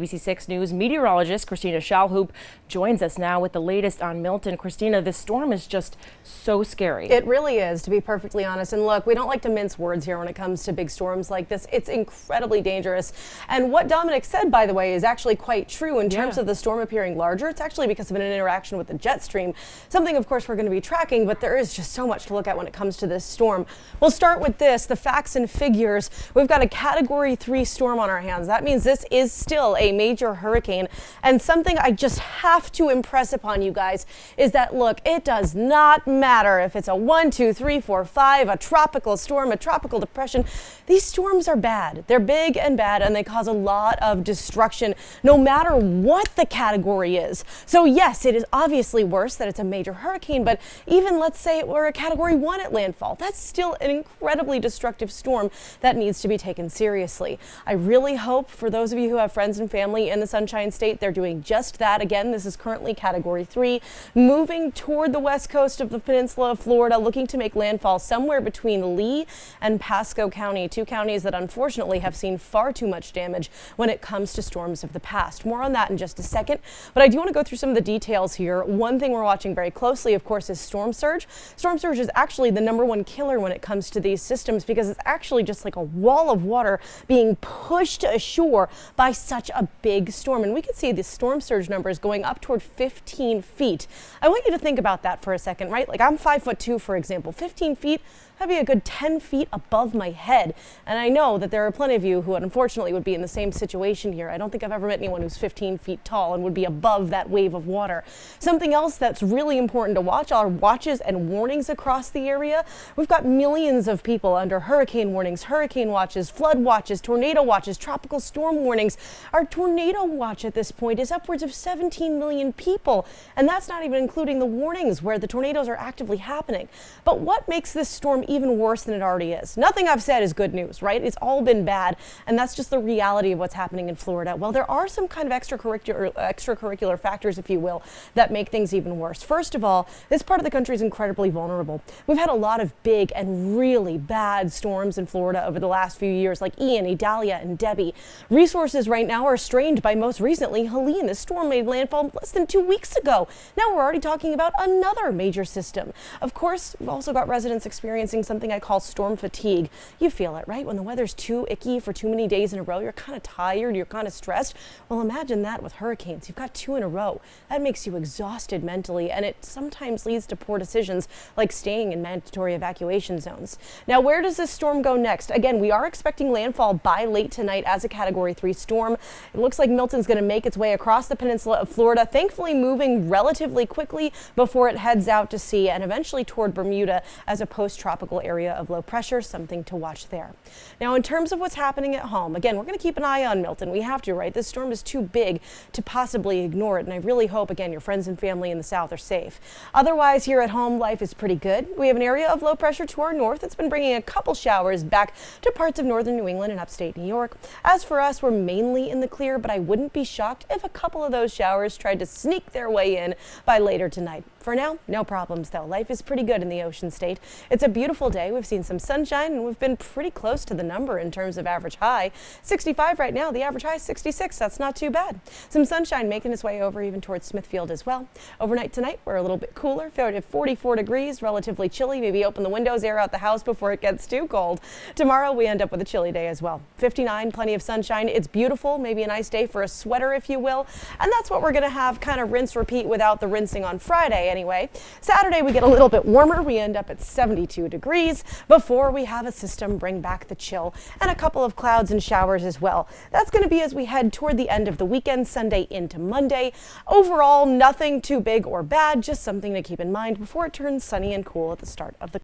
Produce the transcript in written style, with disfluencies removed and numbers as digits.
ABC6 News meteorologist Christina Schallhoop joins us now with the latest on Milton. Christina, this storm is just so scary. It really is, to be perfectly honest. And look, we don't like to mince words here when it comes to big storms like this. It's incredibly dangerous. And what Dominic said, by the way, is actually quite true in terms of the storm appearing larger. It's actually because of an interaction with the jet stream, something, of course, we're going to be tracking. But there is just so much to look at when it comes to this storm. We'll start with this, the facts and figures. We've got a Category 3 storm on our hands. That means this is still a major hurricane. And something I just have to impress upon you guys is that, look, it does not matter if it's a 1, 2, 3, 4, 5, a tropical storm, a tropical depression. These storms are bad. They're big and bad, and they cause a lot of destruction, no matter what the category is. So yes, it is obviously worse that it's a major hurricane, but even let's say it were a Category 1 at landfall, that's still an incredibly destructive storm that needs to be taken seriously. I really hope for those of you who have friends and family in the Sunshine State, they're doing just that. Again, this is currently Category 3, moving toward the west coast of the peninsula of Florida, looking to make landfall somewhere between Lee and Pasco County, two counties that unfortunately have seen far too much damage when it comes to storms of the past. More on that in just a second, but I do want to go through some of the details here. One thing we're watching very closely, of course, is storm surge. Storm surge is actually the #1 killer when it comes to these systems because it's actually just like a wall of water being pushed ashore by such a big storm. And we can see the storm surge numbers going up toward 15 feet. I want you to think about that for a second, right? Like I'm 5'2", for example. 15 feet, that'd be a good 10 feet above my head. And I know that there are plenty of you who unfortunately would be in the same situation here. I don't think I've ever met anyone who's 15 feet tall and would be above that wave of water. Something else that's really important to watch are watches and warnings across the area. We've got millions of people under hurricane warnings, hurricane watches, flood watches, tornado watches, tropical storm warnings. Our tornado watch at this point is upwards of 17 million people. And that's not even including the warnings where the tornadoes are actively happening. But what makes this storm even worse than it already is? Nothing I've said is good news, right? It's all been bad, and that's just the reality of what's happening in Florida. Well, there are some kind of extracurricular factors, if you will, that make things even worse. First of all, this part of the country is incredibly vulnerable. We've had a lot of big and really bad storms in Florida over the last few years, like Ian, Idalia, and Debbie. Resources right now are strained by most recently Helene. This storm made landfall less than 2 weeks ago. Now we're already talking about another major system. Of course, we've also got residents experiencing something I call storm fatigue. You feel it, right? When the weather's too icky for too many days in a row, you're kind of tired, you're kind of stressed. Well, imagine that with hurricanes. You've got 2 in a row. That makes you exhausted mentally, and it sometimes leads to poor decisions like staying in mandatory evacuation zones. Now, where does this storm go next? Again, we are expecting landfall by late tonight as a Category 3 storm. It looks like Milton's going to make its way across the peninsula of Florida, thankfully moving relatively quickly before it heads out to sea and eventually toward Bermuda as a post-tropical area of low pressure, something to watch there. Now, in terms of what's happening at home, again, we're going to keep an eye on Milton. We have to, right? This storm is too big to possibly ignore it, and I really hope, again, your friends and family in the south are safe. Otherwise, here at home, life is pretty good. We have an area of low pressure to our north that's been bringing a couple showers back to parts of northern New England and upstate New York. As for us, we're mainly in the clear, but I wouldn't be shocked if a couple of those showers tried to sneak their way in by later tonight. For now, no problems, though. Life is pretty good in the Ocean State. It's a beautiful day. We've seen some sunshine, and we've been pretty close to the number in terms of average high. 65 right now. The average high is 66. That's not too bad. Some sunshine making its way over even towards Smithfield as well. Overnight tonight, we're a little bit cooler, 44 degrees, relatively chilly. Maybe open the windows, air out the house before it gets too cold. Tomorrow, we end up with a chilly day as well. 59, plenty of sunshine. It's beautiful. Maybe a nice day for a sweater, if you will. And that's what we're going to have, kind of rinse, repeat without the rinsing on Friday anyway. Saturday, we get a little bit warmer. We end up at 72 degrees before we have a system bring back the chill and a couple of clouds and showers as well. That's going to be as we head toward the end of the weekend, Sunday into Monday. Overall, nothing too big or bad, just something to keep in mind before it turns sunny and cool at the start of the